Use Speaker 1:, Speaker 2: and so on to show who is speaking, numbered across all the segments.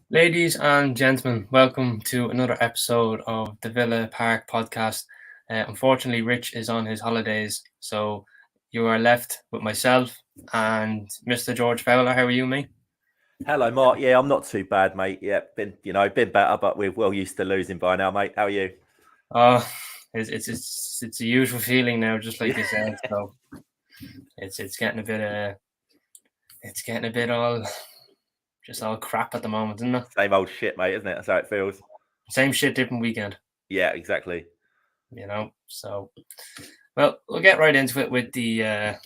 Speaker 1: Ladies and gentlemen, welcome to another episode of the Villa Park podcast. Unfortunately, Rich is on his holidays, so you are left with myself and Mr. George Fowler. How are you, mate?
Speaker 2: Hello, Mark. Yeah, I'm not too bad, mate. Yeah, been better, but we're well used to losing by now, mate. How are you?
Speaker 1: Oh, it's a usual feeling now, just like
Speaker 2: Yeah,
Speaker 1: you said. So it's getting a bit it's getting a bit all just all crap at the moment, isn't it?
Speaker 2: same old shit, mate, isn't it? That's how it feels.
Speaker 1: Same shit, different weekend,
Speaker 2: Yeah, exactly.
Speaker 1: So, well, we'll get right into it with the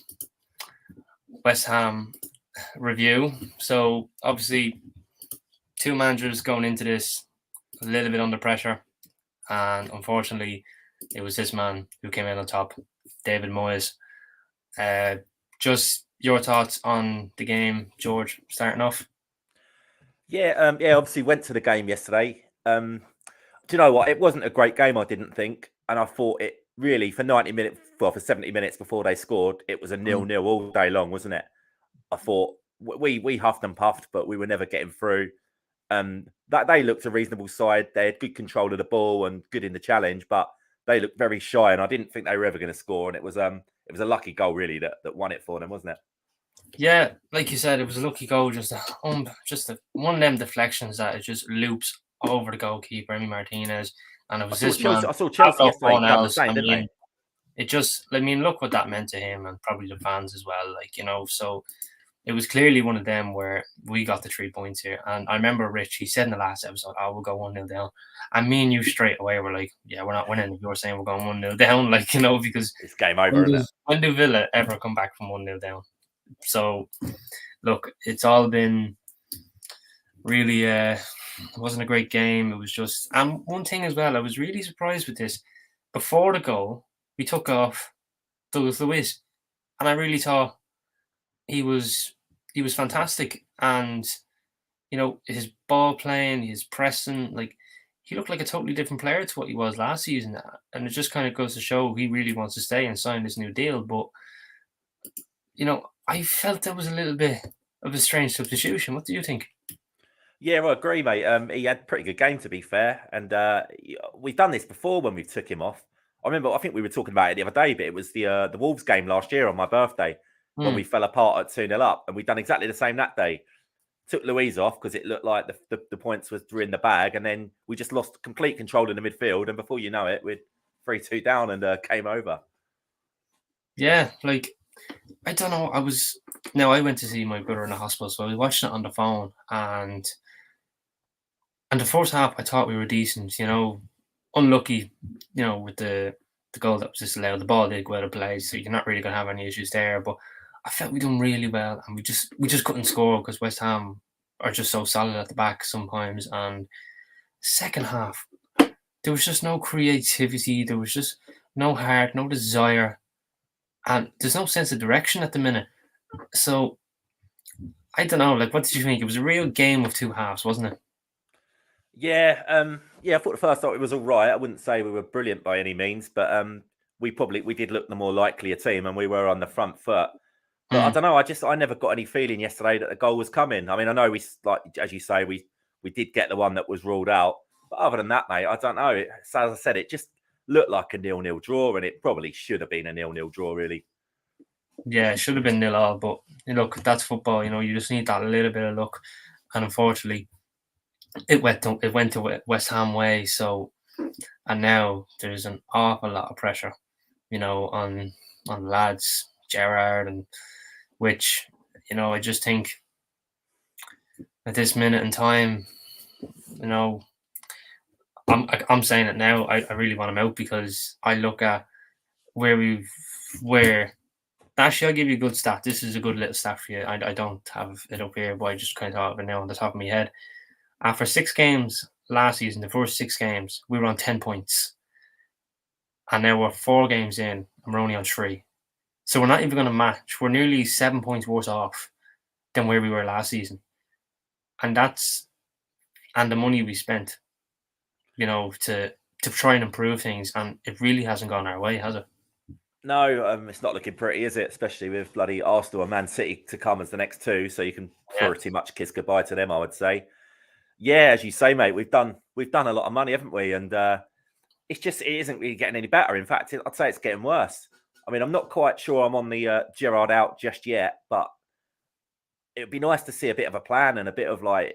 Speaker 1: West Ham review. So obviously, two managers going into this a little bit under pressure, and unfortunately, it was this man who came in on top, David Moyes. Uh, just your thoughts on the game, George? Starting off.
Speaker 2: Yeah. Obviously, went to the game yesterday. Do you know what? It wasn't a great game, I didn't think, and I thought it really for 90 minutes, well, for 70 minutes before they scored, it was a
Speaker 1: Mm.
Speaker 2: 0-0 all day long, wasn't it? I thought we huffed and puffed, but we were never getting through. That they looked a reasonable side. They had good control of the ball and good in the challenge, but they looked very shy, and I didn't think they were ever going to score. And it was a lucky goal really that won it for them, wasn't it?
Speaker 1: Yeah, like you said, it was a lucky goal. Just one of them deflections that it just loops over the goalkeeper, Emi Martinez, and it was this man.
Speaker 2: I saw Chelsea
Speaker 1: Above
Speaker 2: yesterday
Speaker 1: all
Speaker 2: done the
Speaker 1: else, I
Speaker 2: same, didn't they?
Speaker 1: mean, look what that meant to him and probably the fans as well. So it was clearly one of them where we got the 3 points here. And I remember Rich, he said in the last episode, "Oh, we'll go 1-0 down." And me and you straight away were like, "Yeah, we're not winning." You were saying we're going 1-0 down, because
Speaker 2: It's game over, isn't it?
Speaker 1: when do Villa ever come back from 1-0 down? So look, it's all been really it wasn't a great game. It was just, and one thing as well, I was really surprised with this. Before the goal, we took off Douglas Luiz, and I really thought he was he was fantastic. And his ball playing, his pressing, like he looked like a totally different player to what he was last season. And it just kind of goes to show he really wants to stay and sign this new deal. But I felt that was a little bit of a strange substitution. What do you think?
Speaker 2: Yeah, I agree, mate. He had a pretty good game, to be fair, and we've done this before when we took him off. I think we were talking about it the other day, but it was the Wolves game last year on my birthday when
Speaker 1: Hmm.
Speaker 2: we fell apart at 2-0 up, and we'd done exactly the same that day. Took Louise off because it looked like the points were in the bag, and then we just lost complete control in the midfield, and before you know it, we're 3-2 down and came over.
Speaker 1: Yeah, like I don't know. I went to see my brother in the hospital, so I was watching it on the phone, and the first half I thought we were decent. Unlucky, with the goal that was disallowed. The ball did go out of play, so you're not really gonna have any issues there. But I felt we done really well, and we just couldn't score because West Ham are just so solid at the back sometimes. And second half, there was just no creativity. There was just no heart, no desire, and there's no sense of direction at the minute. So I don't know. Like, what did you think? It was a real game of two halves, wasn't it?
Speaker 2: Yeah. I thought the first half it was all right. I wouldn't say we were brilliant by any means, but we did look the more likelier team, and we were on the front foot. But I
Speaker 1: Hmm.
Speaker 2: don't know. I never got any feeling yesterday that the goal was coming. I mean, I know like as you say, we did get the one that was ruled out, but other than that, mate, I don't know. As I said, it just looked like a 0-0 draw, and it probably should have been a 0-0 draw, really.
Speaker 1: Yeah, it should have been nil all, but look, that's football. You just need that little bit of luck, and unfortunately, it went to West Ham way. So, and now there's an awful lot of pressure, on lads, Gerrard, and which I just think at this minute in time, you know, I'm saying it now. I really want him out because I look at where we've where actually, I'll give you a good stat. This is a good little stat for you. I don't have it up here, but I just kind of thought of it now on the top of my head. After 6 games last season, the first 6 games, we were on 10 points. And now we're 4 games in and we're only on three. So we're not even going to match. We're nearly 7 points worse off than where we were last season. And and the money we spent, to try and improve things. And it really hasn't gone our way, has it?
Speaker 2: No, it's not looking pretty, is it? Especially with bloody Arsenal and Man City to come as the next two, so you can
Speaker 1: Yeah.
Speaker 2: pretty much kiss goodbye to them, I would say. Yeah, as you say, mate, we've done a lot of money, haven't we? And it isn't really getting any better. In fact, I'd say it's getting worse. I mean, I'm not quite sure I'm on the Gerrard out just yet, but it would be nice to see a bit of a plan and a bit of to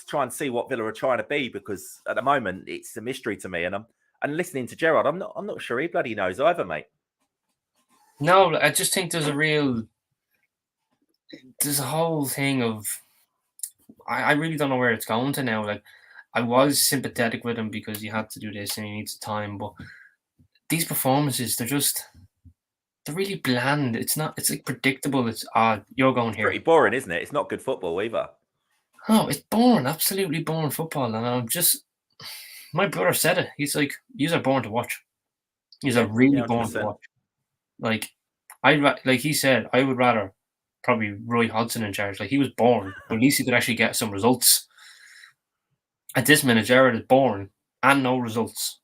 Speaker 2: try and see what Villa are trying to be, because at the moment it's a mystery to me. And listening to Gerrard, I'm not sure he bloody knows either, mate.
Speaker 1: No, I just think there's a whole thing of I really don't know where it's going to now. Like, I was sympathetic with him because he had to do this and he needs time, but these performances, they're really bland. It's not. It's like predictable. It's you're going here.
Speaker 2: Pretty boring, isn't it? It's not good football either.
Speaker 1: Oh, it's boring. Absolutely boring football. And I'm just. My brother said it. He's like, "These are boring to watch. These are really boring to
Speaker 2: 100%.
Speaker 1: watch." Like, like he said, I would rather probably Roy Hodgson in charge. Like, he was boring, but at least he could actually get some results. At this minute, Gerrard is boring and no results.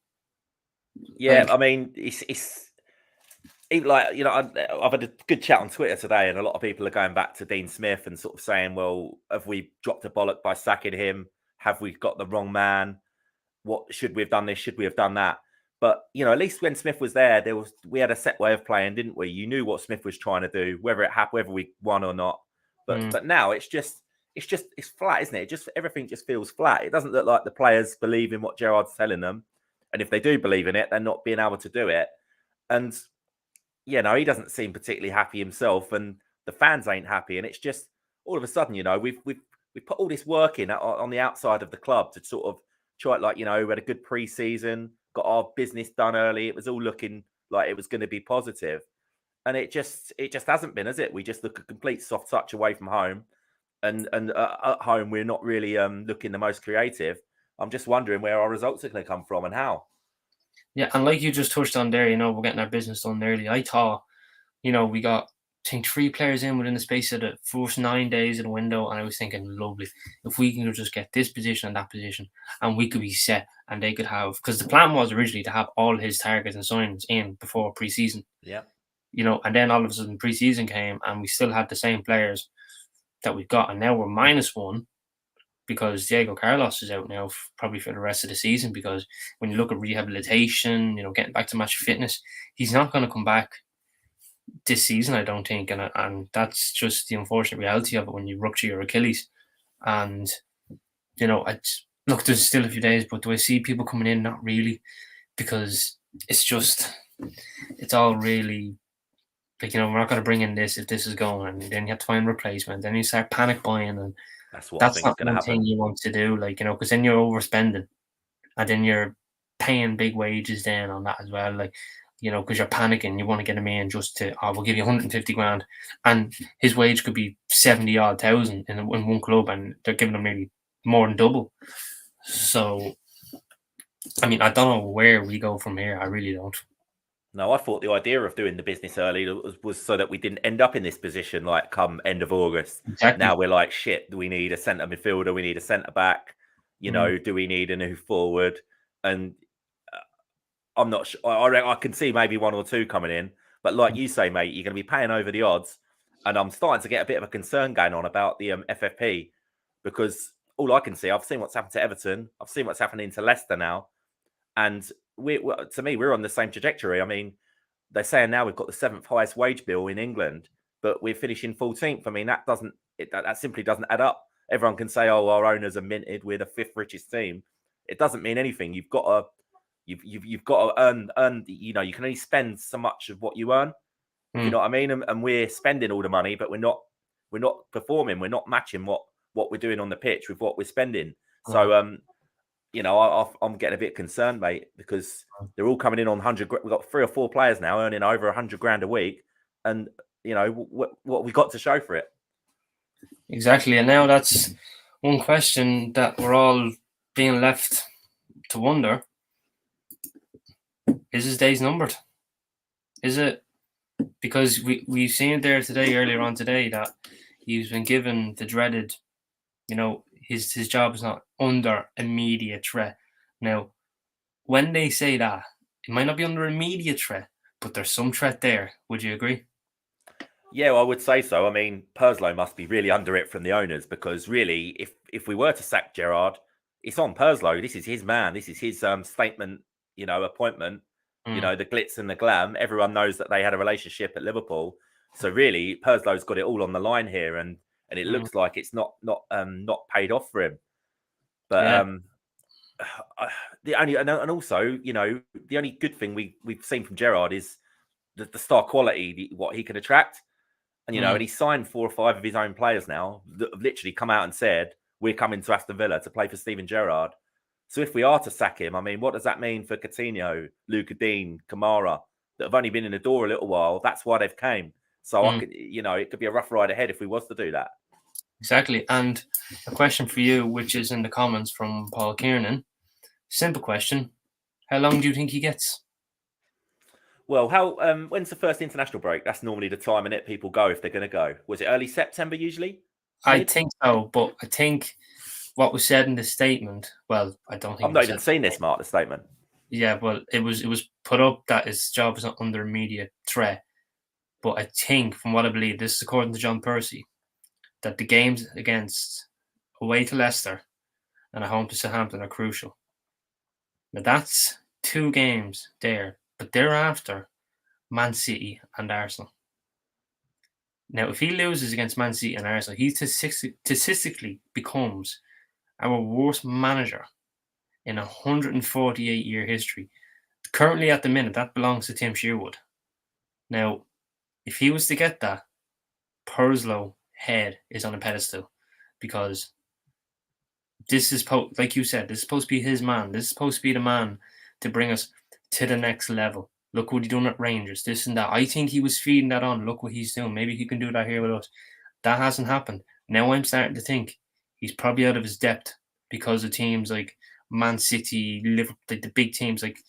Speaker 2: Yeah,
Speaker 1: Like,
Speaker 2: I mean, it's even like, I've had a good chat on Twitter today, and a lot of people are going back to Dean Smith and sort of saying, well, have we dropped a bollock by sacking him? Have we got the wrong man? What should we have done this? Should we have done that? But at least when Smith was there, we had a set way of playing, didn't we? You knew what Smith was trying to do, whether it happened, whether we won or not. But now it's flat, isn't it? Everything just feels flat. It doesn't look like the players believe in what Gerrard's telling them, and if they do believe in it, they're not being able to do it. And he doesn't seem particularly happy himself, and the fans ain't happy. And it's just all of a sudden, we've put all this work in on the outside of the club to sort of try it. Like, we had a good pre-season, got our business done early. It was all looking like it was going to be positive, and it just hasn't been, has it? We just look a complete soft touch away from home, and at home we're not really looking the most creative. I'm just wondering where our results are going to come from and how.
Speaker 1: yeah, and like you just touched on there, we're getting our business done early. I thought, we got, I think, 3 players in within the space of the first 9 days of the window, and I was thinking, lovely, if we can just get this position and that position, and we could be set, and they could have, because the plan was originally to have all his targets and signings in before pre-season.
Speaker 2: Yeah.
Speaker 1: And then all of a sudden pre-season came, and we still had the same players that we've got, and now we're -1 because Diego Carlos is out now, probably for the rest of the season. Because when you look at rehabilitation, getting back to match fitness, he's not going to come back this season, I don't think, and that's just the unfortunate reality of it when you rupture your Achilles. And look, there's still a few days, but do I see people coming in? Not really, because it's all really like, we're not going to bring in this if this is going, and then you have to find replacement. Then you start panic buying, and
Speaker 2: that's what
Speaker 1: that's not
Speaker 2: going to
Speaker 1: one
Speaker 2: happen.
Speaker 1: thing you want to do, because then you're overspending, and then you're paying big wages then on that as well, because you're panicking. You want to get him in just to, we'll give you 150 grand, and his wage could be 70 odd thousand in one club, and they're giving him maybe more than double. So, I mean, I don't know where we go from here. I really don't.
Speaker 2: No, I thought the idea of doing the business early was so that we didn't end up in this position like come end of August.
Speaker 1: Exactly.
Speaker 2: Now we're like, shit, we need a centre midfielder, we need a centre back, do we need a new forward? And I'm not sure. I can see maybe 1 or 2 coming in, but like you say, mate, you're going to be paying over the odds. And I'm starting to get a bit of a concern going on about the FFP, because all I can see, I've seen what's happened to Everton, I've seen what's happening to Leicester now, and to me, we're on the same trajectory. I mean, they're saying now we've got the 7th highest wage bill in England, but we're finishing 14th. I mean, that simply doesn't add up. Everyone can say, "Oh, our owners are minted. We're the 5th richest team." It doesn't mean anything. You've got to earn. You can only spend so much of what you earn. If you know what I mean. And we're spending all the money, but we're not performing. We're not matching what we're doing on the pitch with what we're spending. So I'm getting a bit concerned, mate, because they're all coming in on 100. We've got 3 or 4 players now earning over 100 grand a week, and what we got to show for it.
Speaker 1: Exactly, and now that's one question that we're all being left to wonder: is his days numbered? Is it? Because we've seen it there earlier on today, that he's been given the dreaded, his job is not under immediate threat. Now, when they say that, it might not be under immediate threat, but there's some threat there. Would you agree?
Speaker 2: Yeah, well, I would say so. I mean, Purslow must be really under it from the owners, because really, if we were to sack Gerrard, it's on Perslow. This is his man. This is his statement, appointment.
Speaker 1: Mm.
Speaker 2: The glitz and the glam. Everyone knows that they had a relationship at Liverpool. So really, Perslow's got it all on the line here, and it looks like it's not paid off for him. But
Speaker 1: Yeah.
Speaker 2: the only and also, the only good thing we've seen from Gerrard is the star quality, what he can attract. And and he signed 4 or 5 of his own players now that have literally come out and said, we're coming to Aston Villa to play for Steven Gerrard. So if we are to sack him, I mean, what does that mean for Coutinho, Luca Dean, Kamara, that have only been in the door a little while? That's why they've came. So I could, it could be a rough ride ahead if we was to do that.
Speaker 1: Exactly. And a question for you, which is in the comments from Paul Kiernan. Simple question. How long do you think he gets?
Speaker 2: Well, when's the first international break? That's normally the time in it people go if they're going to go. Was it early September usually?
Speaker 1: I think so, but I think what was said in the statement, well, I don't think
Speaker 2: I've not even seen this, Mark, the statement.
Speaker 1: Yeah, well, it was put up that his job is not under immediate threat. But I think, from what I believe, this is according to John Percy, that the games against away to Leicester and at home to Southampton are crucial. Now that's 2 games there, but thereafter, Man City and Arsenal. Now, if he loses against Man City and Arsenal, he statistically becomes our worst manager in a 148-year history. Currently, at the minute, that belongs to Tim Sherwood. Now, if he was to get that, Perslow head is on a pedestal, because this is, like you said, this is supposed to be his man. This is supposed to be the man to bring us to the next level. Look what he done at Rangers, this and that. I think he was feeding that on. Look what he's doing. Maybe he can do that here with us. That hasn't happened. Now I'm starting to think he's probably out of his depth because of teams like Man City, Liverpool, the big teams. Like,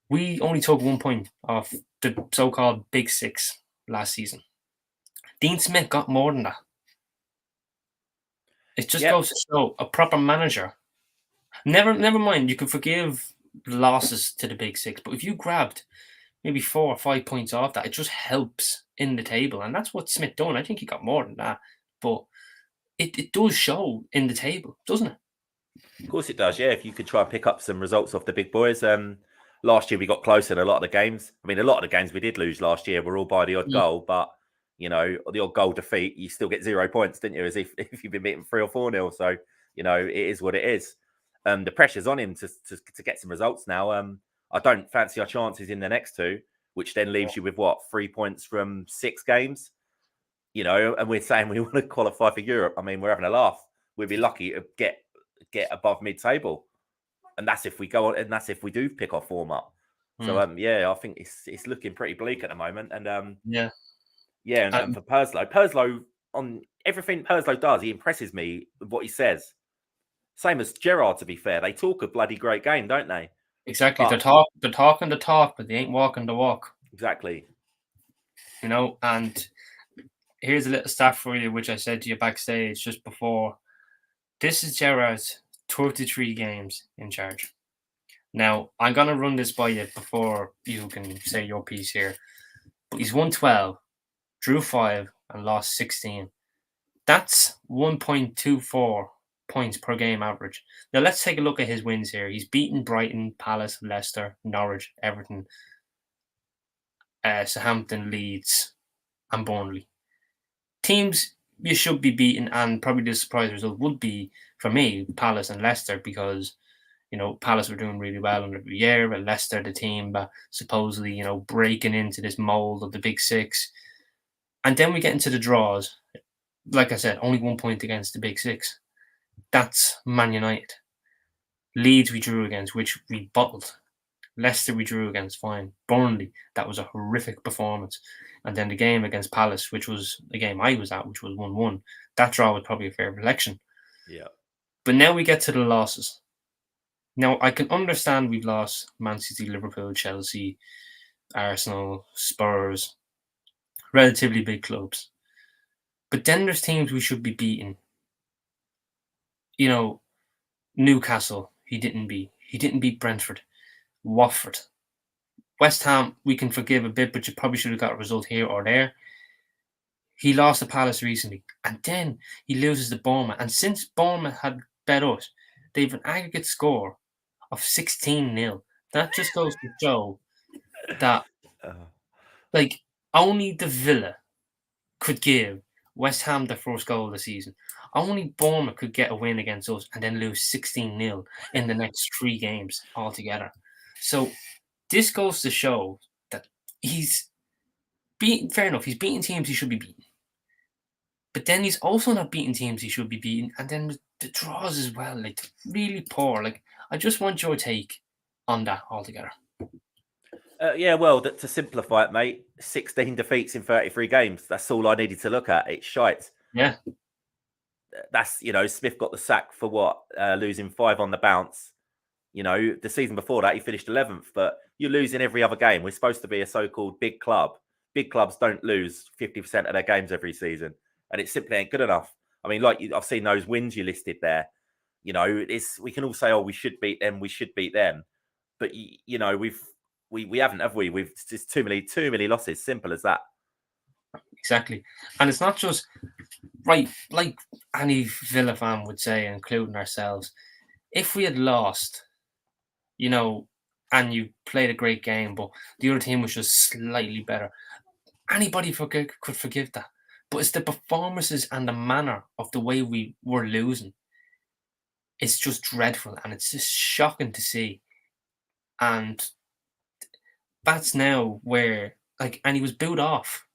Speaker 1: we only took 1 point off the so-called Big Six last season. Dean Smith got more than that. It just goes to show a proper manager. Never mind, you can forgive losses to the Big Six, but if you grabbed maybe 4 or 5 points off that, it just helps in the table. And that's what Smith done. I think he got more than that. But it does show in the table, doesn't it?
Speaker 2: Of course it does, yeah. If you could try and pick up some results off the big boys. Last year we got close in a lot of the games. I mean, a lot of the games we did lose last year were all by the odd goal, but the odd goal defeat, you still get 0 points, didn't you? As if you've been beaten 3 or 4-0. So, it is what it is. The pressure's on him to get some results now. I don't fancy our chances in the next 2, which then leaves you with 3 points from 6 games. And we're saying we want to qualify for Europe. I mean, we're having a laugh. We'd be lucky to get above mid-table, and that's if we go on, and that's if we do pick our form up. So I think it's looking pretty bleak at the moment. And and for Perslow, on everything Perslow does, he impresses me with what he says. Same as Gerrard, to be fair. They talk a bloody great game, don't they?
Speaker 1: Exactly. They're talking the talk, but they ain't walking the walk.
Speaker 2: Exactly.
Speaker 1: And here's a little stat for you, which I said to you backstage just before. This is Gerrard's 33 games in charge. Now, I'm going to run this by you before you can say your piece here. But he's won 12, drew 5, and lost 16. That's 1.24 points per game average. Now, let's take a look at his wins here. He's beaten Brighton, Palace, Leicester, Norwich, Everton, Southampton, Leeds, and Burnley. Teams you should be beating, and probably the surprise result would be, for me, Palace and Leicester, because Palace were doing really well under the year, but Leicester, the team supposedly breaking into this mold of the Big Six. And then we get into the draws. Like I said, only 1 point against the Big Six. That's Man United. Leeds we drew against, which we bottled. Leicester we drew against, fine. Burnley, that was a horrific performance. And then the game against Palace, which was a game I was at, which was 1-1. That draw was probably a fair reflection.
Speaker 2: Yeah.
Speaker 1: But now we get to the losses. Now, I can understand we've lost Man City, Liverpool, Chelsea, Arsenal, Spurs, relatively big clubs. But then there's teams we should be beating. Newcastle, he didn't beat. He didn't beat Brentford. Watford. West Ham, we can forgive a bit, but you probably should have got a result here or there. He lost to Palace recently, and then he loses to Bournemouth. And since Bournemouth had bet us, they have an aggregate score of 16-0. That just goes to show that,
Speaker 2: Uh,
Speaker 1: like, only the Villa could give West Ham the first goal of the season. Only Bournemouth could get a win against us and then lose 16-0 in the next 3 games altogether. So this goes to show that he's beaten. Fair enough, he's beating teams he should be beating, but then he's also not beating teams he should be beating, and then the draws as well, like really poor. Like, I just want your take on that altogether.
Speaker 2: yeah, well, to simplify it, mate, 16 defeats in 33 games. That's all I needed to look at. It's shite.
Speaker 1: Yeah,
Speaker 2: That's, Smith got the sack for what? Losing 5 on the bounce. The season before that, he finished 11th, but you're losing every other game. We're supposed to be a so-called big club. Big clubs don't lose 50% of their games every season, and it simply ain't good enough. I mean, I've seen those wins you listed there. We can all say, oh, we should beat them, but we haven't, have we? We've just too many losses. Simple as that.
Speaker 1: exactly. And it's not just right, like any Villa fan would say, including ourselves. If we had lost, and you played a great game, but the other team was just slightly better, anybody could forgive that. But it's the performances and the manner of the way we were losing. It's just dreadful, and it's just shocking to see. And that's now where, like, and he was booed off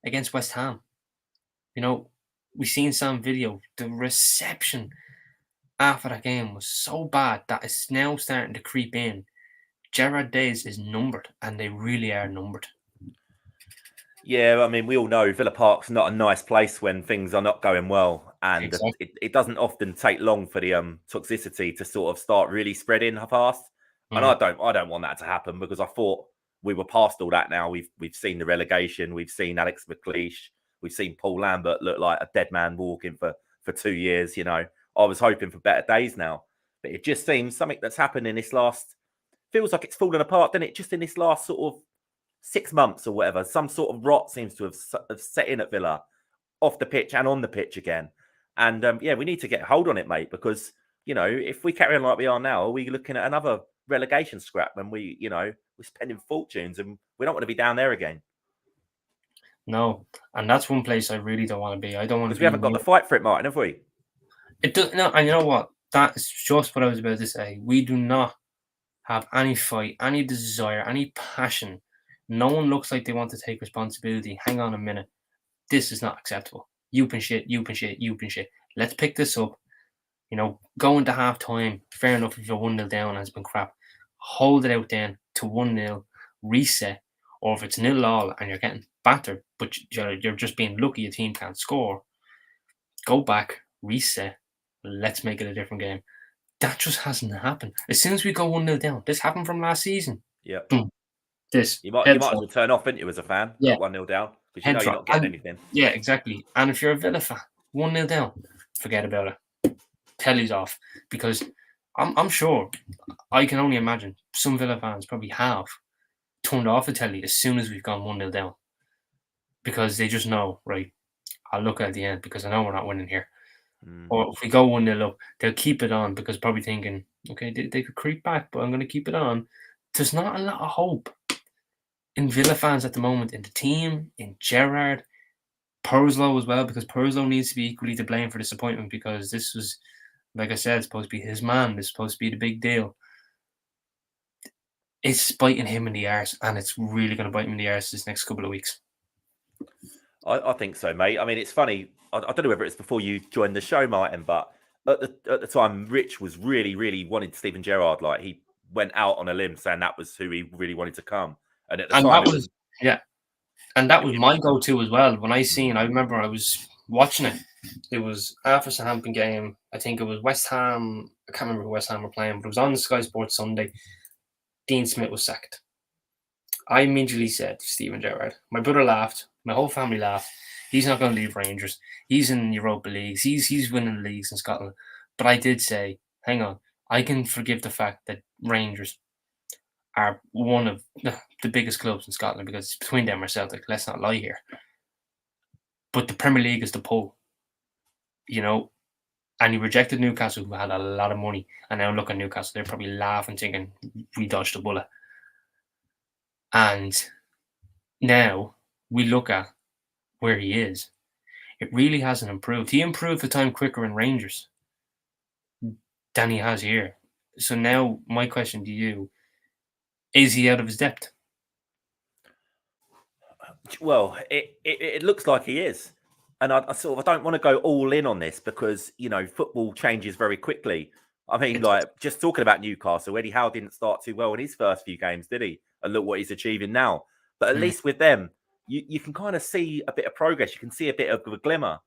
Speaker 1: against West Ham. We seen some video. The reception after that game was so bad that it's now starting to creep in. Gerrard days is numbered, and they really are numbered.
Speaker 2: Yeah, I mean, we all know Villa Park's not a nice place when things are not going well, and
Speaker 1: Exactly.
Speaker 2: it doesn't often take long for the toxicity to sort of start really spreading fast. And
Speaker 1: Mm.
Speaker 2: I don't want that to happen, because I thought we were past all that now. We've seen the relegation, we've seen Alex McLeish, we've seen Paul Lambert look like a dead man walking for 2 years. I was hoping for better days now, but it just seems something that's happened in this last, feels like it's fallen apart, doesn't it? Just in this last sort of 6 months or whatever, some sort of rot seems to have set in at Villa, off the pitch and on the pitch again. And yeah, we need to get a hold on it, mate, because if we carry on like we are now, we're looking at another relegation scrap, and we're spending fortunes, and we don't want to be down there again.
Speaker 1: No, and that's one place I really don't want to be. I don't want to
Speaker 2: Because
Speaker 1: be.
Speaker 2: we haven't got the fight for it, Martin, have we?
Speaker 1: It does no, and you know what? That is just what I was about to say. We do not have any fight, any desire, any passion. No one looks like they want to take responsibility. Hang on a minute. This is not acceptable. You've been shit, you've been shit, you've been shit. Let's pick this up. Go into half time. Fair enough if you're 1-0 down and it's been crap. Hold it out then to 1-0, reset. Or if it's 0-0 and you're getting battered, but you're just being lucky your team can't score, go back, reset. Let's make it a different game. That just hasn't happened. As soon as we go 1-0 down, this happened from last season.
Speaker 2: Yeah.
Speaker 1: Boom. This
Speaker 2: You might
Speaker 1: head
Speaker 2: as
Speaker 1: drop.
Speaker 2: well turn off, didn't you, as a fan,
Speaker 1: Yeah,
Speaker 2: at 1-0 down, because
Speaker 1: head
Speaker 2: you're
Speaker 1: drop.
Speaker 2: not getting
Speaker 1: And
Speaker 2: anything.
Speaker 1: yeah, exactly. And if you're a Villa fan, 1-0 down, forget about it. Telly's off, because I'm sure, I can only imagine some Villa fans probably have turned off the telly as soon as we've gone 1-0 down, because they just know, right, I'll look at the end because I know we're not winning here. Or if we go 1-0 up, they'll keep it on because probably thinking, okay, they could creep back, but I'm going to keep it on. There's not a lot of hope in Villa fans at the moment, in the team, in Gerrard, Purslow as well, because Purslow needs to be equally to blame for disappointment, because this was, like I said, supposed to be his man. This is supposed to be the big deal. It's biting him in the arse, and it's really going to bite him in the arse this next couple of weeks.
Speaker 2: I think so, mate. I mean, it's funny. I don't know whether it's before you joined the show, Martin, but at the time, Rich was really, really wanted Steven Gerrard. Like, he went out on a limb saying that was who he really wanted to come. And at the time,
Speaker 1: That was yeah, and that was my go-to as well. When I remember I was watching it. It was after Southampton game. I think it was West Ham. I can't remember who West Ham were playing, but it was on Sky Sports Sunday. Dean Smith was sacked. I immediately said Steven Gerrard. My brother laughed. My whole family laughed. He's not going to leave Rangers. He's in Europa Leagues. He's winning leagues in Scotland. But I did say, hang on, I can forgive the fact that Rangers are one of the biggest clubs in Scotland, because it's between them or Celtic. Let's not lie here. But the Premier League is the pull. And he rejected Newcastle, who had a lot of money. And now look at Newcastle; they're probably laughing, thinking we dodged a bullet. And now we look at where he is. It really hasn't improved. He improved a time quicker in Rangers than he has here. So now my question to you: is he out of his depth?
Speaker 2: Well, it looks like he is, and I don't want to go all in on this because football changes very quickly. I mean,
Speaker 1: It's
Speaker 2: like just talking about Newcastle, Eddie Howe didn't start too well in his first few games, did he? And look what he's achieving now. But at
Speaker 1: mm,
Speaker 2: least with them, you can kind of see a bit of progress. You can see a bit of a glimmer.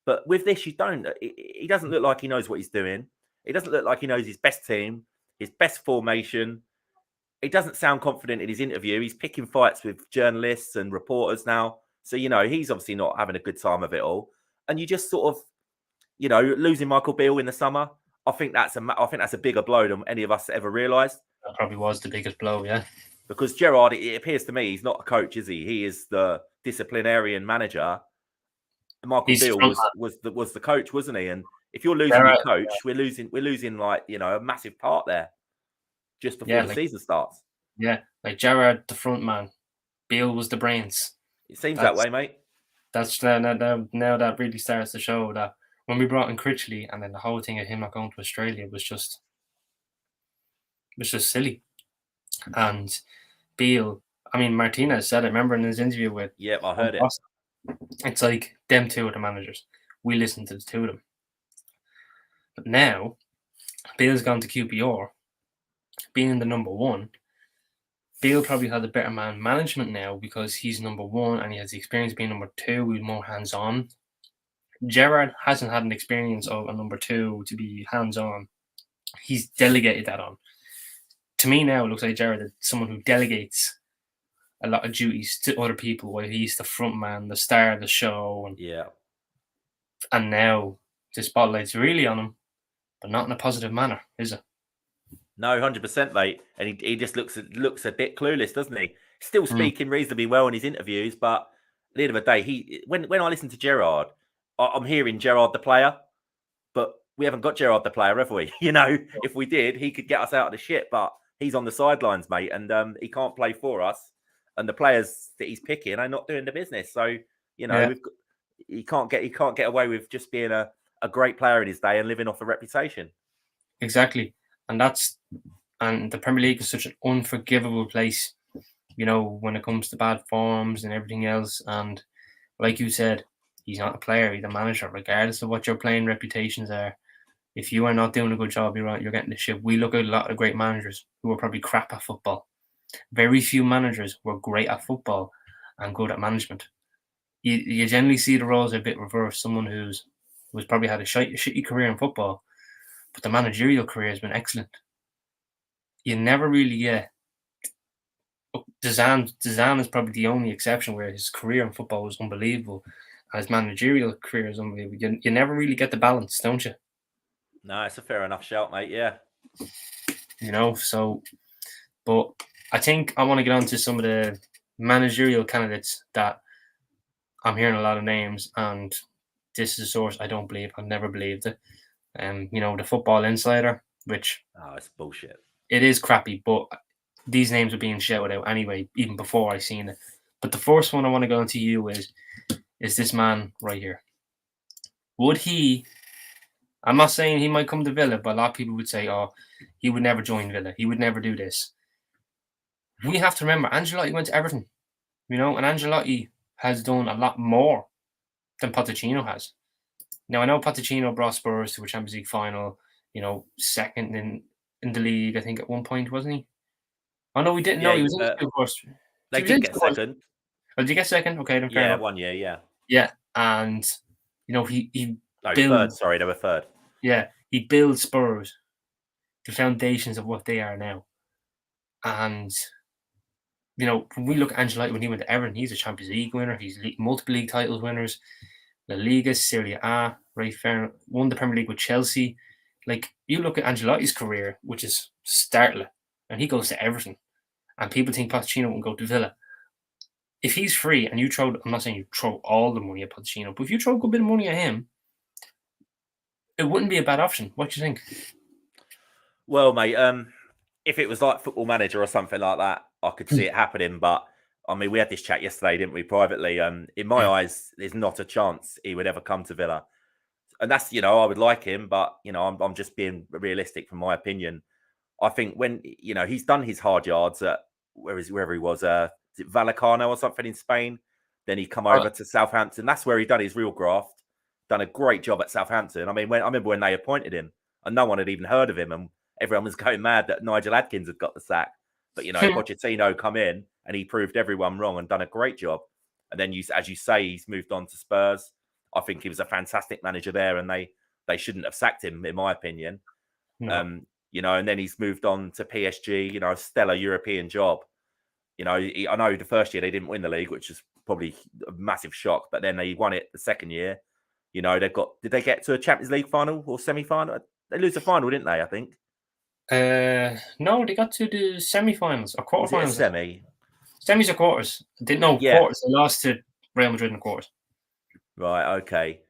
Speaker 2: But with this, you don't. He doesn't look like he knows what he's doing. He doesn't look like he knows his best team, his best formation. He doesn't sound confident in his interview. He's picking fights with journalists and reporters now. So, he's obviously not having a good time of it all. And you just sort of, losing Michael Beale in the summer, I think that's a bigger blow than any of us ever realised.
Speaker 1: that probably was the biggest blow, yeah.
Speaker 2: Because Gerrard, it appears to me, he's not a coach, is he? He is the disciplinarian manager. Michael
Speaker 1: He's
Speaker 2: Beale
Speaker 1: from
Speaker 2: was the coach, wasn't he? And if you're losing your
Speaker 1: Gerrard,
Speaker 2: coach, we're losing like a massive part there just before
Speaker 1: yeah,
Speaker 2: the season starts.
Speaker 1: like Gerrard, the front man, Beale was the brains.
Speaker 2: It seems that
Speaker 1: That's
Speaker 2: way, mate.
Speaker 1: that's now that really starts to show that when we brought in Critchley, and then the whole thing of him not going to Australia was just silly. And Beale, I mean Martinez said it. Remember in his interview with
Speaker 2: Yep, I heard it.
Speaker 1: it's like them two are the managers. We listen to the two of them. But now Beale's gone to QPR, being the number one. Beale probably has a better man management now because he's number one and he has the experience being number two. He's more hands on. Gerrard hasn't had an experience of a number two to be hands on. He's delegated that on. To me now, it looks like Gerrard is someone who delegates a lot of duties to other people while he's the front man, the star of the show. And now the spotlight's really on him, but not in a positive manner, is it?
Speaker 2: No, 100%, mate. And he just looks a bit clueless, doesn't he? Still speaking reasonably well in his interviews, but at the end of the day, when I listen to Gerrard, I'm hearing Gerrard the player, but we haven't got Gerrard the player, have we? If we did, he could get us out of the shit, but he's on the sidelines, mate, and he can't play for us. And the players that he's picking are not doing the business. So, he can't get away with just being a great player in his day and living off a reputation.
Speaker 1: Exactly. And the Premier League is such an unforgivable place, when it comes to bad forms and everything else. And like you said, he's not a player, he's a manager, regardless of what your playing reputations are. If you are not doing a good job, you're getting the shit. We look at a lot of great managers who are probably crap at football. Very few managers who are great at football and good at management. You generally see the roles a bit reversed. Someone who's probably had a shitty career in football, but the managerial career has been excellent. You never really get. Zidane is probably the only exception where his career in football was unbelievable, and his managerial career is unbelievable. You never really get the balance, don't you?
Speaker 2: No, it's a fair enough shout, mate. Yeah.
Speaker 1: So, but I think I want to get on to some of the managerial candidates that I'm hearing a lot of names, and this is a source I don't believe. I've never believed it. The Football Insider, which
Speaker 2: it's bullshit.
Speaker 1: It is crappy, but these names are being shouted out anyway, even before I seen it. But the first one I want to go into you is this man right here. Would he? I'm not saying he might come to Villa, but a lot of people would say, "Oh, he would never join Villa. He would never do this." We have to remember, Ancelotti went to Everton, and Ancelotti has done a lot more than Pochettino has. Now I know Pochettino brought Spurs to a Champions League final, second in the league, I think at one point, wasn't he? Oh no, we didn't know he was in the two first.
Speaker 2: They did get second.
Speaker 1: Oh, did you get second? Okay, then fair enough.
Speaker 2: 1 year, yeah.
Speaker 1: Yeah, and he
Speaker 2: third. Sorry, they were third.
Speaker 1: Yeah, he builds Spurs, the foundations of what they are now. And when we look at Ancelotti when he went to Everton, he's a Champions League winner. He's multiple league titles winners, La Liga, Serie A, right? Fair, won the Premier League with Chelsea. Like you look at Ancelotti's career, which is startling, and he goes to Everton, and people think Pochettino won't go to Villa. If he's free and I'm not saying you throw all the money at Pochettino, but if you throw a good bit of money at him, it wouldn't be a bad option. What do you think?
Speaker 2: Well, mate, if it was like Football Manager or something like that, I could see it happening. But I mean, we had this chat yesterday, didn't we, privately? In my
Speaker 1: Yeah.
Speaker 2: eyes, there's not a chance he would ever come to Villa. And that's, I would like him, but I'm just being realistic from my opinion. I think when he's done his hard yards at wherever he was, is it Vallecano or something in Spain? Then he come
Speaker 1: Uh,
Speaker 2: over to Southampton. That's where he done his real graft. Done a great job at Southampton. I mean, I remember when they appointed him, and no one had even heard of him, and everyone was going mad that Nigel Adkins had got the sack. But Pochettino come in and he proved everyone wrong and done a great job. And then as you say, he's moved on to Spurs. I think he was a fantastic manager there, and they shouldn't have sacked him, in my opinion.
Speaker 1: no.
Speaker 2: And then he's moved on to PSG, a stellar European job. I know the first year they didn't win the league, which is probably a massive shock, but then they won it the second year. Did they get to a Champions League final or semi-final? They lose the final, didn't they, I think?
Speaker 1: No, they got to the semi-finals or
Speaker 2: Was it a
Speaker 1: quarterfinals.
Speaker 2: semi?
Speaker 1: Semis or quarters? They no
Speaker 2: Yeah.
Speaker 1: quarters. They lost to Real Madrid in the quarters.
Speaker 2: Right, okay.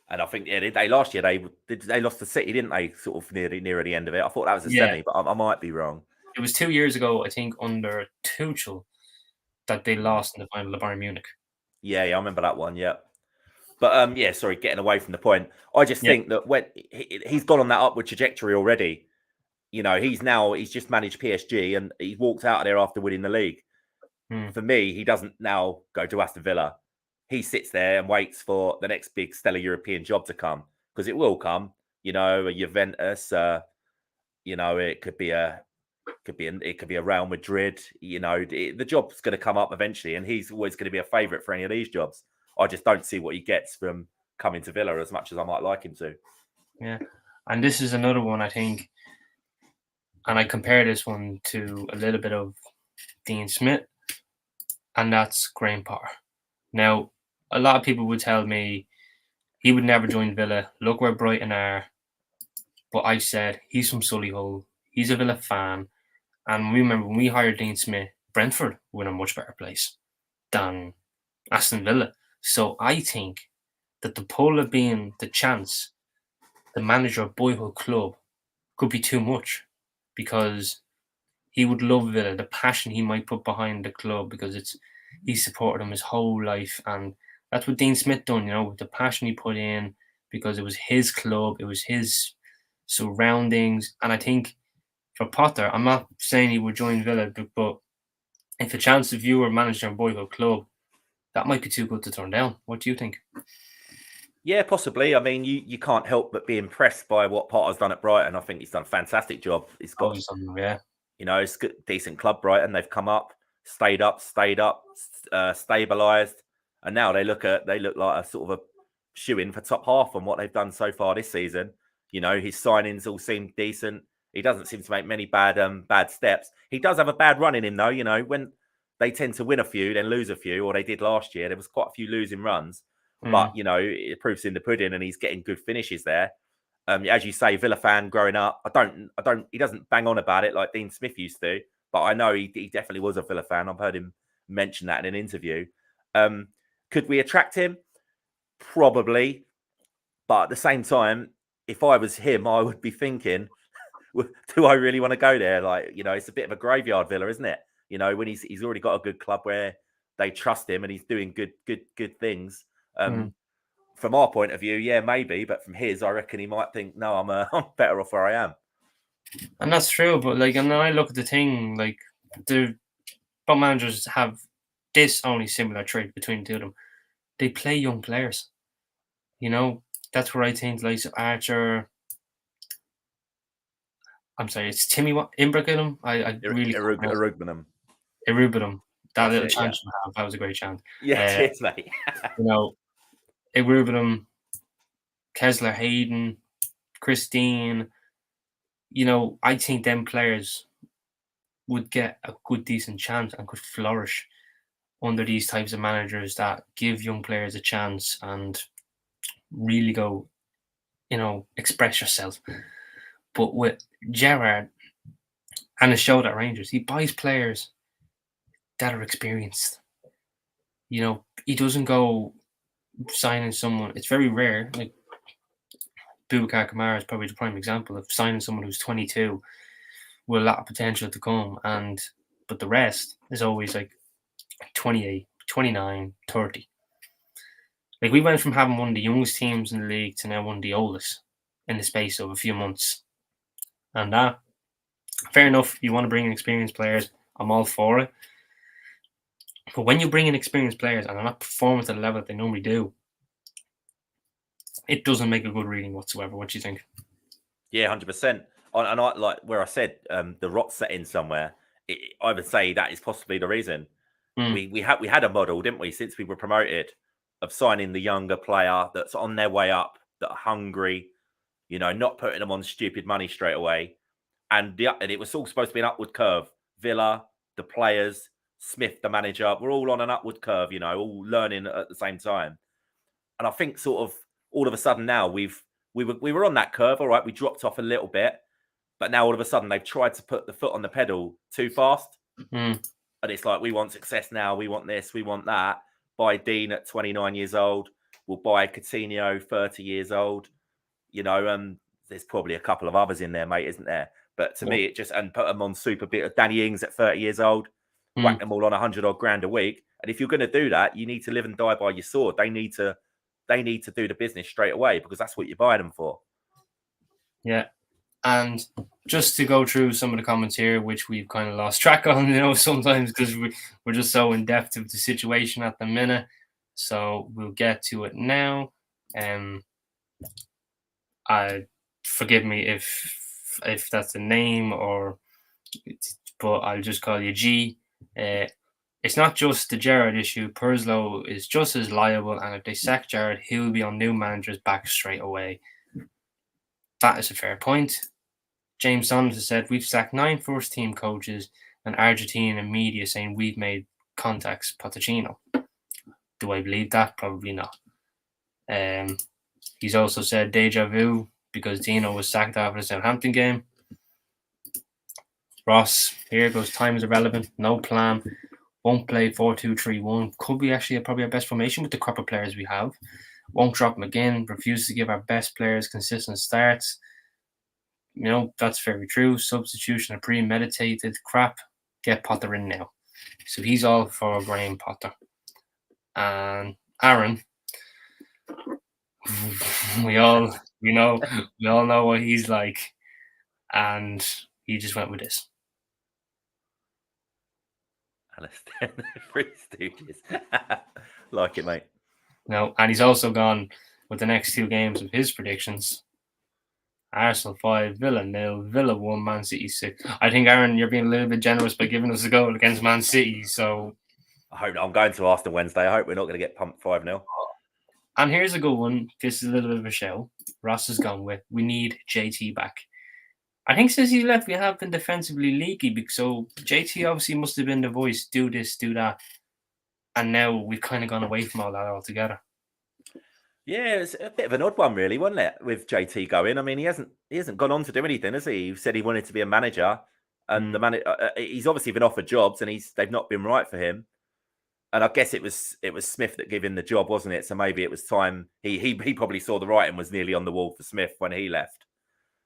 Speaker 2: And I think they last year they lost to City, didn't they? Sort of near the end of it. I thought that was a
Speaker 1: Yeah,
Speaker 2: semi, but I might be wrong.
Speaker 1: it was 2 years ago, I think, under Tuchel that they lost in the final to Bayern Munich.
Speaker 2: Yeah, I remember that one. Yeah. But yeah, sorry, getting away from the point. I just
Speaker 1: Yeah.
Speaker 2: think that when he's gone on that upward trajectory already, he's just managed PSG and he's walked out of there after winning the league.
Speaker 1: Hmm.
Speaker 2: For me, he doesn't now go to Aston Villa. He sits there and waits for the next big stellar European job to come, because it will come. A Juventus. It could be a Real Madrid. The job's going to come up eventually, and he's always going to be a favourite for any of these jobs. I just don't see what he gets from coming to Villa as much as I might like him to.
Speaker 1: Yeah, and this is another one I think, and I compare this one to a little bit of Dean Smith, and that's Graham Potter. Now, a lot of people would tell me he would never join Villa. Look where Brighton are. But I said he's from Solihull. He's a Villa fan. And remember when we hired Dean Smith, Brentford were in a much better place than Aston Villa. So I think that the pull of being the chance, the manager of boyhood club, could be too much because he would love Villa, the passion he might put behind the club because he's supported him his whole life, and that's what Dean Smith done, with the passion he put in because it was his club, it was his surroundings, and I think for Potter, I'm not saying he would join Villa, but if a chance if you were manager of boyhood club, that might be too good to turn down. What do you think?
Speaker 2: Yeah, possibly. I mean, you can't help but be impressed by what Potter's done at Brighton. I think he's done a fantastic job. He's got,
Speaker 1: Yeah.
Speaker 2: It's a decent club, Brighton. They've come up, stayed up, stabilised, and now they look like a sort of a shoe-in for top half on what they've done so far this season. His signings all seem decent. He doesn't seem to make many bad steps. He does have a bad run in him, though. When they tend to win a few, then lose a few, or they did last year. There was quite a few losing runs, but it proves in the pudding, and he's getting good finishes there. As you say, Villa fan growing up. He doesn't bang on about it like Dean Smith used to, but I know he definitely was a Villa fan. I've heard him mention that in an interview. Could we attract him? Probably, but at the same time, if I was him, I would be thinking, do I really want to go there? It's a bit of a graveyard Villa, isn't it? When he's already got a good club where they trust him and he's doing good things. From our point of view, yeah, maybe, but from his, I reckon he might think, no, I'm better off where I am.
Speaker 1: And that's true, but and then I look at the thing, the top managers have this only similar trait between the two of them. They play young players. That's where I think Archer. I'm sorry, it's Timmy Imbracadum. I really
Speaker 2: Erugbenham.
Speaker 1: That little chant you have, that was a great chant.
Speaker 2: Yeah, cheers, mate.
Speaker 1: Erugbenham, Kessler Hayden, Christine. I think them players would get a good, decent chance and could flourish under these types of managers that give young players a chance and really go, express yourself. But with Gerrard and the show that Rangers, he buys players that are experienced. He doesn't go signing someone. It's very rare. Boubacar Kamara is probably the prime example of signing someone who's 22 with a lot of potential to come, but the rest is always like 28, 29, 30. Like, we went from having one of the youngest teams in the league to now one of the oldest in the space of a few months. And that, fair enough, you want to bring in experienced players, I'm all for it. But when you bring in experienced players and they're not performing to the level that they normally do, it doesn't make a good reading whatsoever. What do you think?
Speaker 2: Yeah, 100%. And I like where I said the rot set in somewhere. I would say that is possibly the reason. We had a model, didn't we, since we were promoted, of signing the younger player that's on their way up, that are hungry, not putting them on stupid money straight away. And it was all supposed to be an upward curve. Villa, the players, Smith, the manager, we're all on an upward curve, all learning at the same time. And I think sort of all of a sudden now we were on that curve. All right, we dropped off a little bit, but now all of a sudden they've tried to put the foot on the pedal too fast. And it's like, we want success now. We want this. We want that. Buy Dean at 29 years old. We'll buy Coutinho 30 years old. There's probably a couple of others in there, mate, isn't there? But to me, it just, and put them on super bit. Danny Ings at 30 years old. Whack them all on 100 odd grand a week. And if you're going to do that, you need to live and die by your sword. They need to do the business straight away, because that's what you're buying them for.
Speaker 1: Yeah. And just to go through some of the comments here, which we've kind of lost track on, sometimes because we're just so in depth of the situation at the minute. So we'll get to it now. Forgive me if that's a name, but I'll just call you G. It's not just the Gerrard issue. Purslow is just as liable, and if they sack Gerrard, he'll be on new manager's back straight away. That is a fair point. James Saunders has said, we've sacked 9 first-team coaches, and Argentinian media saying we've made contacts Pochettino. Do I believe that? Probably not. He's also said deja vu because Dino was sacked after the Southampton game. Ross, here goes, time is irrelevant, no plan, won't play 4-2-3-1. Could be actually probably our best formation with the crop of players we have. Won't drop McGinn, refuses to give our best players consistent starts. That's very true. Substitution of premeditated crap. Get Potter in now. So he's all for Graham Potter. And Aaron, we all know what he's like, and he just went with this.
Speaker 2: Alistair, Three Stooges. Like it, mate.
Speaker 1: No, and he's also gone with the next 2 games of his predictions. Arsenal 5, Villa 0, Villa 1, Man City 6. I think, Aaron, you're being a little bit generous by giving us a goal against Man City. So
Speaker 2: I hope I'm going to Aston Wednesday. I hope we're not going to get pumped 5-0.
Speaker 1: And here's a good one. This is a little bit of a show. Ross has gone with, we need JT back. I think since he left, we have been defensively leaky. So JT obviously must have been the voice, do this, do that. And now we've kind of gone away from all that altogether.
Speaker 2: Yeah, it's a bit of an odd one, really, wasn't it? With JT going, I mean, he hasn't gone on to do anything, has he? He said he wanted to be a manager, and he's obviously been offered jobs, and they've not been right for him. And I guess it was Smith that gave him the job, wasn't it? So maybe it was time. He probably saw the writing was nearly on the wall for Smith when he left.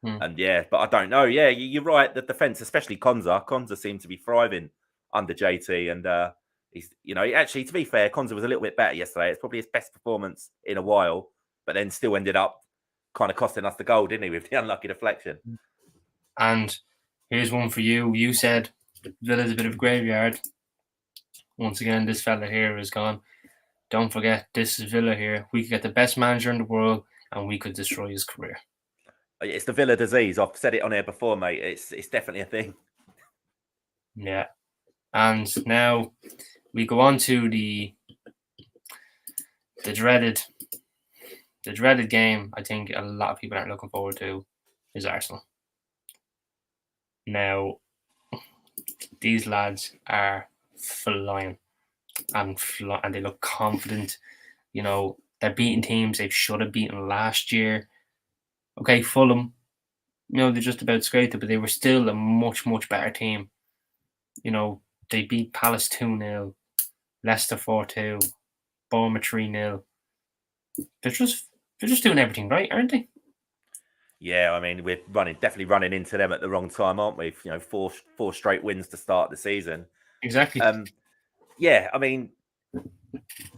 Speaker 2: And yeah, but I don't know. Yeah, you're right. The defense, especially Konza seemed to be thriving under JT, and he's, actually, to be fair, Konza was a little bit better yesterday. It's probably his best performance in a while, but then still ended up kind of costing us the goal, didn't he, with the unlucky deflection?
Speaker 1: And here's one for you. You said Villa's a bit of a graveyard. Once again, this fella here is gone. Don't forget, this is Villa here. We could get the best manager in the world, and we could destroy his career.
Speaker 2: It's the Villa disease. I've said it on air before, mate. It's definitely a thing.
Speaker 1: Yeah. And now we go on to the dreaded game. I think a lot of people aren't looking forward to is Arsenal. Now, these lads are flying and they look confident. They're beating teams they should have beaten last year. Okay, Fulham, they're just about scraped it, but they were still a much, much better team. They beat Palace 2-0, Leicester 4-2, Bournemouth 3-0. They're just doing everything right, aren't they?
Speaker 2: Yeah, I mean, we're definitely running into them at the wrong time, aren't we? You know, four straight wins to start the season.
Speaker 1: Exactly.
Speaker 2: Yeah, I mean,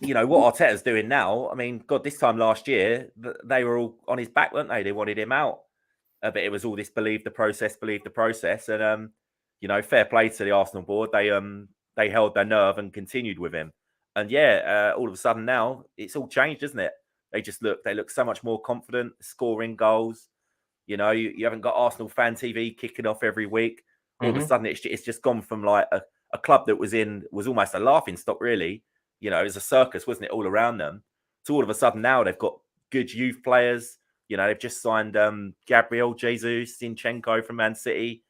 Speaker 2: you know what Arteta's doing now. I mean, God, this time last year they were all on his back, weren't they? They wanted him out, but it was all this believe the process, and you know, fair play to the Arsenal board. They held their nerve and continued with him, and yeah, all of a sudden now it's all changed, isn't it? They look so much more confident, scoring goals. You know, you haven't got Arsenal fan TV kicking off every week. All of a sudden, it's just gone from like a club that was almost a laughing stock, really. You know, it was a circus, wasn't it, all around them? To all of a sudden now they've got good youth players. You know, they've just signed Gabriel Jesus, Zinchenko from Man City.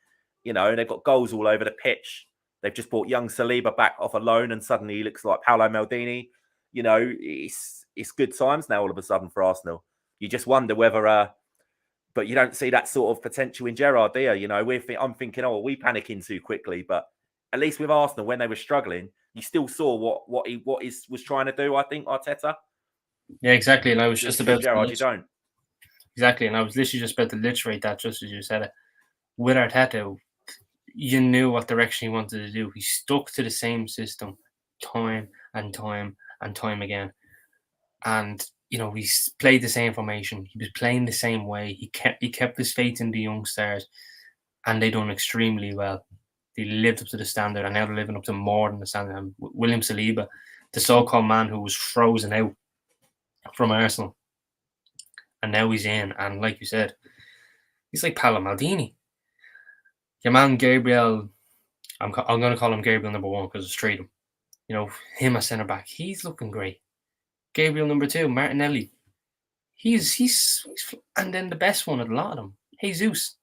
Speaker 2: You know, they've got goals all over the pitch. They've just brought young Saliba back off a loan, and suddenly he looks like Paolo Maldini. You know, it's good times now all of a sudden for Arsenal. You just wonder whether but you don't see that sort of potential in Gerrard, do you? You know, I'm thinking, oh, are we panicking too quickly? But at least with Arsenal, when they were struggling, you still saw what he was trying to do. I think Arteta.
Speaker 1: Yeah, exactly. And I was
Speaker 2: With
Speaker 1: just about
Speaker 2: Gerrard, you don't.
Speaker 1: exactly, and I was literally just about to literate that just as you said it. With Arteta, you knew what direction he wanted to do. He stuck to the same system time and time and time again. And you know, he played the same formation. He was playing the same way. He kept his faith in the young stars, and they done extremely well. They lived up to the standard, and now they're living up to more than the standard. And William Saliba, the so-called man who was frozen out from Arsenal, and now he's in. And like you said, he's like Paolo Maldini. Your man Gabriel, I'm going to call him Gabriel number one because it's straight him. You know, him as centre back, he's looking great. Gabriel number two, Martinelli, he's and then the best one of a lot of them, Jesus.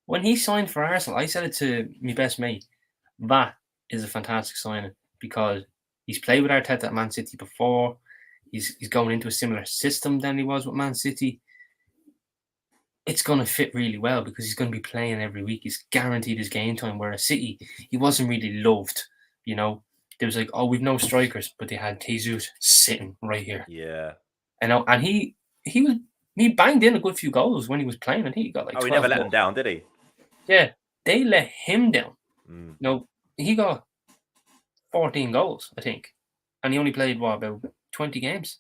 Speaker 1: When he signed for Arsenal, I said it to my best mate. That is a fantastic signing because he's played with Arteta at Man City before. He's going into a similar system than he was with Man City. It's going to fit really well because he's going to be playing every week. He's guaranteed his game time. Whereas City, he wasn't really loved. You know, there was like, oh, we've no strikers, but they had Jesus sitting right here.
Speaker 2: Yeah.
Speaker 1: And he banged in a good few goals when he was playing, and he got like.
Speaker 2: Oh, he never let them down, did he?
Speaker 1: Yeah, they let him down. No, he got 14 goals, I think, and he only played about 20 games.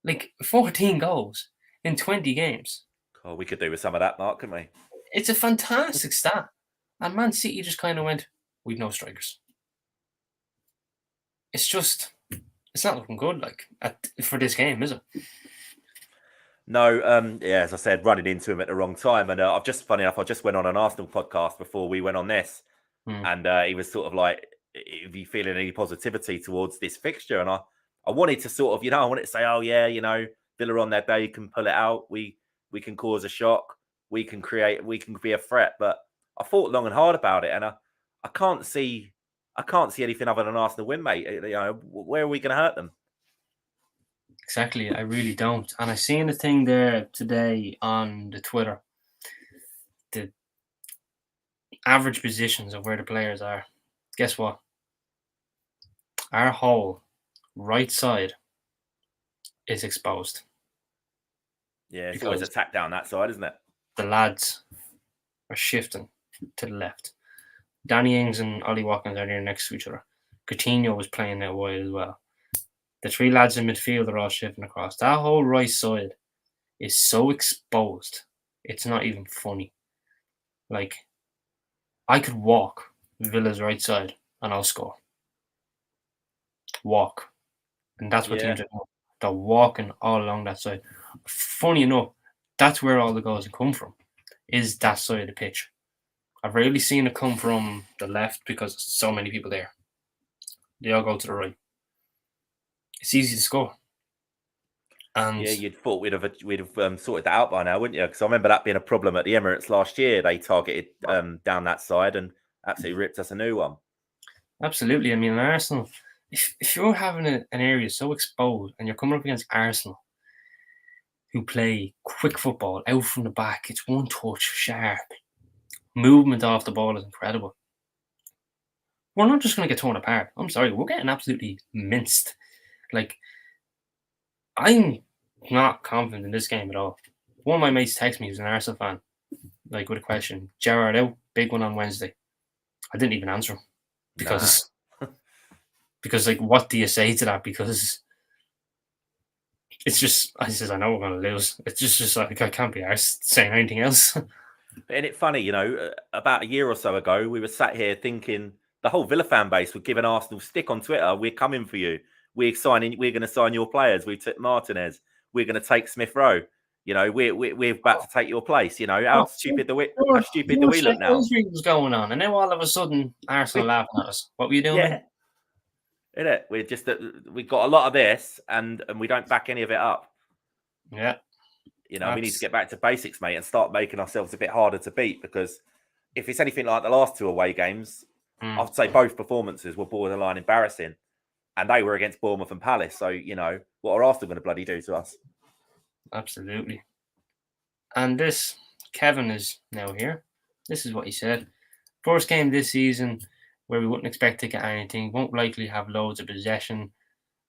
Speaker 1: Like 14 goals in 20 games.
Speaker 2: Oh, we could do with some of that, Mark, couldn't we?
Speaker 1: It's a fantastic stat. And Man City just kind of went, we've no strikers. It's not looking good, like for this game, is it?
Speaker 2: No, yeah, as I said, running into him at the wrong time. And I just went on an Arsenal podcast before we went on this. And he was sort of like, if you feeling any positivity towards this fixture? And I wanted to sort of, you know, I wanted to say, oh, yeah, you know, Villa on their day can pull it out. We can cause a shock. We can be a threat. But I thought long and hard about it. And I can't see anything other than Arsenal win, mate. You know, where are we going to hurt them?
Speaker 1: Exactly, I really don't. And I seen the thing there today on the Twitter, the average positions of where the players are. Guess what? Our whole right side is exposed.
Speaker 2: Yeah, it's always attack down that side, isn't it?
Speaker 1: The lads are shifting to the left. Danny Ings and Ollie Watkins are there next to each other. Coutinho was playing that wide as well. The three lads in midfield are all shifting across. That whole right side is so exposed. It's not even funny. Like, I could walk Villa's right side and I'll score. Walk. And that's what teams are doing. They're walking all along that side. Funny enough, that's where all the goals come from, is that side of the pitch. I've rarely seen it come from the left because there's so many people there. They all go to the right. It's easy to score. And
Speaker 2: yeah, you'd thought we'd have sorted that out by now, wouldn't you? Because I remember that being a problem at the Emirates last year. They targeted down that side and absolutely ripped us a new one.
Speaker 1: Absolutely. I mean, in Arsenal, if you're having an area so exposed and you're coming up against Arsenal, who play quick football out from the back, it's one touch, sharp. Movement off the ball is incredible. We're not just going to get torn apart. I'm sorry, we're getting absolutely minced. Like, I'm not confident in this game at all. one of my mates texted me, he was an Arsenal fan, like with a question. Gerrard out, big one on Wednesday. I didn't even answer him because like, what do you say to that? Because it's just, I says, I know we're going to lose. It's just like, I can't be arsed saying anything else.
Speaker 2: Isn't it funny, about a year or so ago, we were sat here thinking the whole Villa fan base would give an Arsenal stick on Twitter. We're coming for you. We're going to sign your players. We took Martinez. We're going to take Smith Rowe. We're about to take your place. How stupid do we look now?
Speaker 1: Was going on, and now all of a sudden, Arsenal laughing at us. What were you doing?
Speaker 2: Yeah, isn't it? We're just we got a lot of this, and we don't back any of it up.
Speaker 1: Yeah.
Speaker 2: We need to get back to basics, mate, and start making ourselves a bit harder to beat. Because if it's anything like the last 2 away games, I'd say both performances were borderline embarrassing, and they were against Bournemouth and Palace. So, what are Arsenal going to bloody do to us?
Speaker 1: Absolutely. And Kevin is now here. This is what he said. First game this season where we wouldn't expect to get anything, won't likely have loads of possession,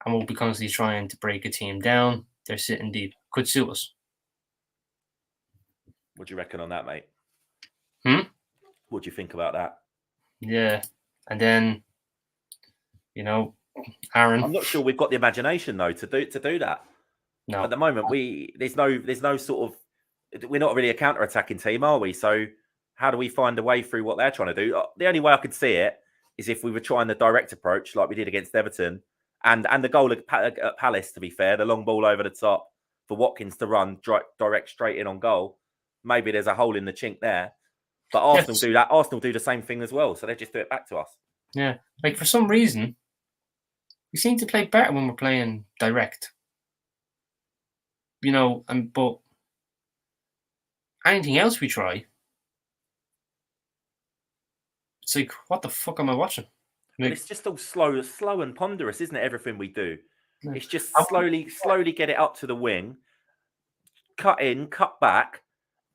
Speaker 1: and won't be constantly trying to break a team down. They're sitting deep. Could suit us.
Speaker 2: What do you reckon on that, mate? What do you think about that?
Speaker 1: Yeah. And then, Aaron.
Speaker 2: I'm not sure we've got the imagination though to do that.
Speaker 1: No.
Speaker 2: At the moment, there's no sort of, we're not really a counter-attacking team, are we? So how do we find a way through what they're trying to do? The only way I could see it is if we were trying the direct approach like we did against Everton, and the goal at Palace, to be fair, the long ball over the top for Watkins to run direct straight in on goal. Maybe there's a hole in the chink there. But Arsenal do that. Arsenal do the same thing as well. So they just do it back to us.
Speaker 1: Yeah. Like, for some reason, we seem to play better when we're playing direct. But anything else we try, it's like, what the fuck am I watching?
Speaker 2: But it's just all slow and ponderous, isn't it? Everything we do. Yeah. It's just slowly get it up to the wing, cut in, cut back,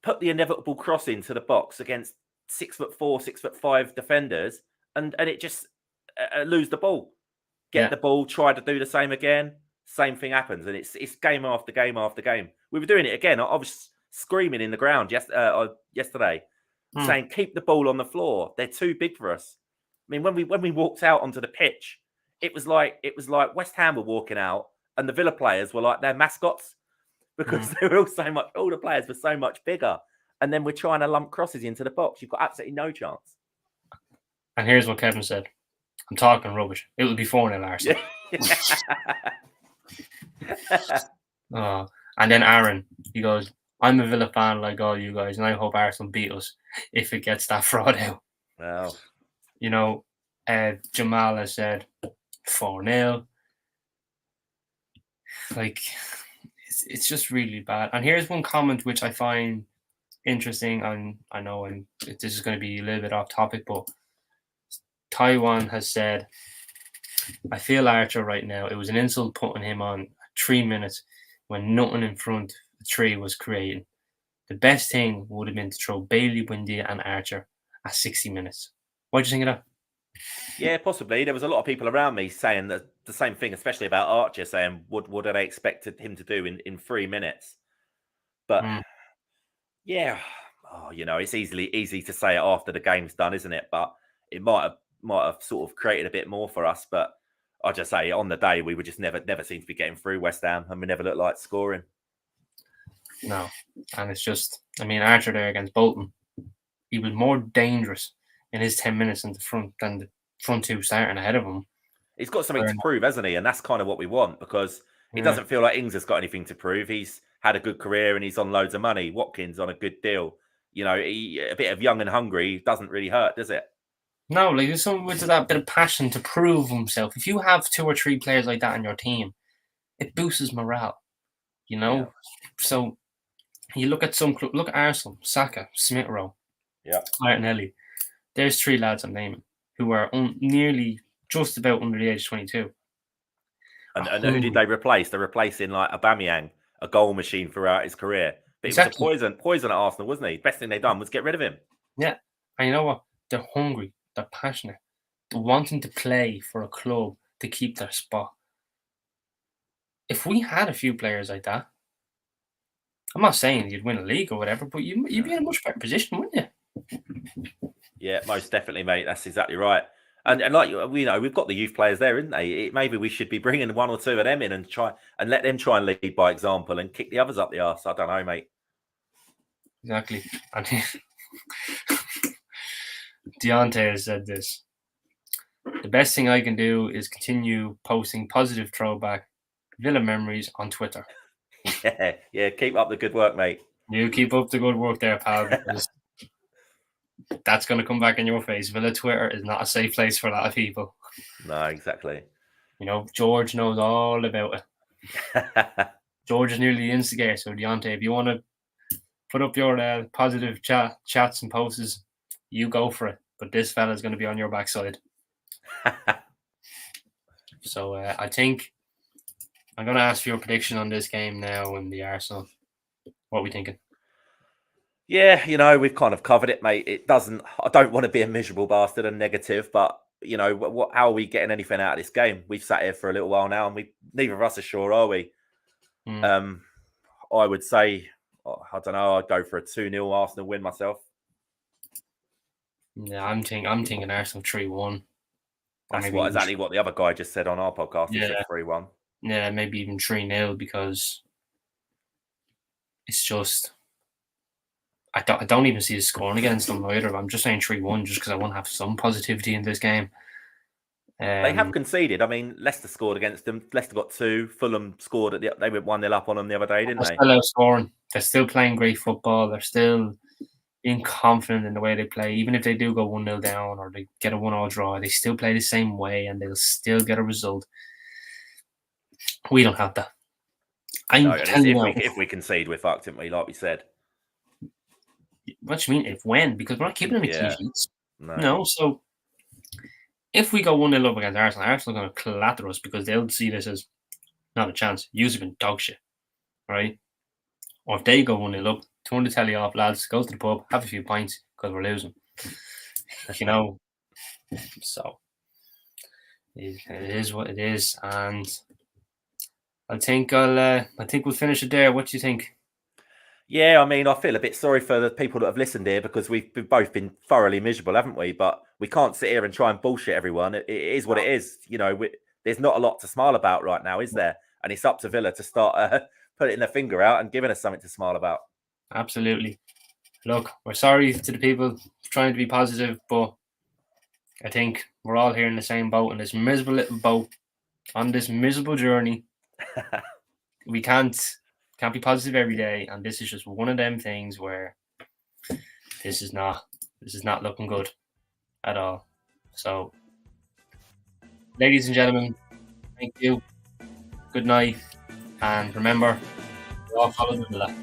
Speaker 2: put the inevitable cross into the box against 6'4", 6'5" defenders, and it just lose the ball. Get the ball, try to do the same again. Same thing happens, and it's game after game after game. We were doing it again. I was screaming in the ground yesterday, saying, "Keep the ball on the floor. They're too big for us." I mean, when we walked out onto the pitch, it was like West Ham were walking out, and the Villa players were like their mascots because they were all the players were so much bigger. And then we're trying to lump crosses into the box. You've got absolutely no chance.
Speaker 1: And here's what Kevin said: "I'm talking rubbish. It will be 4-0 Arsenal." And then Aaron, he goes, "I'm a Villa fan like all you guys, and I hope Arsenal beat us if it gets that fraud out."
Speaker 2: Wow.
Speaker 1: Jamal has said 4-0. Like, it's just really bad. And here's one comment which I find interesting. I know this is going to be a little bit off topic, but Taiwan has said, "I feel Archer right now. It was an insult putting him on 3 minutes when nothing in front of the tree was creating. The best thing would have been to throw Bailey, Windia and Archer at 60 minutes. What do you think of that?
Speaker 2: Yeah, possibly. There was a lot of people around me saying the same thing, especially about Archer, saying what did they expected him to do in 3 minutes? But yeah, it's easy to say it after the game's done, isn't it? But it might have sort of created a bit more for us. But I just say on the day we would just never seem to be getting through West Ham, and we never looked like scoring.
Speaker 1: No, and it's just, Archer there against Bolton, he was more dangerous in his 10 minutes in the front than the front two starting ahead of him.
Speaker 2: He's got something to prove, hasn't he? And that's kind of what we want, because it doesn't feel like Ings has got anything to prove. He's had a good career and he's on loads of money. Watkins on a good deal. A bit of young and hungry doesn't really hurt, does it?
Speaker 1: No, like, there's someone with that bit of passion to prove himself. If you have 2 or 3 players like that on your team, it boosts morale, Yeah. So you look at some club, look at Arsenal, Saka, Smith Rowe, Martinelli. There's 3 lads I'm naming who are nearly just about under the age of 22.
Speaker 2: And who did they replace? They're replacing like Aubameyang, a goal machine throughout his career. But he was a poison at Arsenal, wasn't he? Best thing they've done was get rid of him.
Speaker 1: Yeah. And you know what? They're hungry. They're passionate. They're wanting to play for a club to keep their spot. If we had a few players like that, I'm not saying you'd win a league or whatever, but you'd be in a much better position, wouldn't you?
Speaker 2: Yeah, most definitely, mate. That's exactly right. And like we know, we've got the youth players there, isn't they? Maybe we should be bringing one or two of them in and let them try and lead by example and kick the others up the arse. I don't know, mate.
Speaker 1: Exactly. And Deontay has said this. The best thing I can do is continue posting positive throwback Villa memories on Twitter.
Speaker 2: Yeah. Keep up the good work, mate.
Speaker 1: You keep up the good work there, pal, because that's going to come back in your face. Villa Twitter is not a safe place for a lot of people.
Speaker 2: No, exactly.
Speaker 1: You know, George knows all about it. George is nearly the instigator. So, Deontay, if you want to put up your positive chats and posts, you go for it. But this fella's going to be on your backside. So, I think I'm going to ask for your prediction on this game now in the Arsenal. What are we thinking?
Speaker 2: Yeah, we've kind of covered it, mate. I don't want to be a miserable bastard and negative, but how are we getting anything out of this game? We've sat here for a little while now, and neither of us are sure, are we? I would say, I don't know, I'd go for a 2-0 Arsenal win myself.
Speaker 1: Yeah, I'm thinking Arsenal 3-1.
Speaker 2: That's exactly what the other guy just said on our podcast. He said 3-1.
Speaker 1: Yeah, maybe even 3-0 because it's just I don't even see the scoring against them either. I'm just saying 3-1 just because I want to have some positivity in this game.
Speaker 2: They have conceded. I mean, Leicester scored against them. Leicester got 2. Fulham scored they went 1-0 up on them the other day, didn't they?
Speaker 1: They're still outscoring. They're still playing great football. They're still being confident in the way they play. Even if they do go 1-0 down or they get a 1-1 draw, they still play the same way and they'll still get a result. We don't have that.
Speaker 2: If we concede, we're fucked, aren't we? Like we said.
Speaker 1: What do you mean? If when? Because we're not keeping them in clean sheets.
Speaker 2: No.
Speaker 1: So if we go 1-0 up against Arsenal are going to clatter us because they'll see this as not a chance. You've been dog shit, right? Or if they go 1-0 up, turn the telly off, lads, go to the pub, have a few pints because we're losing. So it is what it is, and I think we'll finish it there. What do you think?
Speaker 2: Yeah, I mean, I feel a bit sorry for the people that have listened here because we've both been thoroughly miserable, haven't we? But we can't sit here and try and bullshit everyone. It is what it is. There's not a lot to smile about right now, is there? And it's up to Villa to start putting their finger out and giving us something to smile about.
Speaker 1: Absolutely. Look, we're sorry to the people trying to be positive, but I think we're all here in the same boat, in this miserable little boat, on this miserable journey. We can't be positive every day, and this is just one of them things where this is not looking good at all. So, ladies and gentlemen, thank you. Good night, and remember, we all follow the Villa.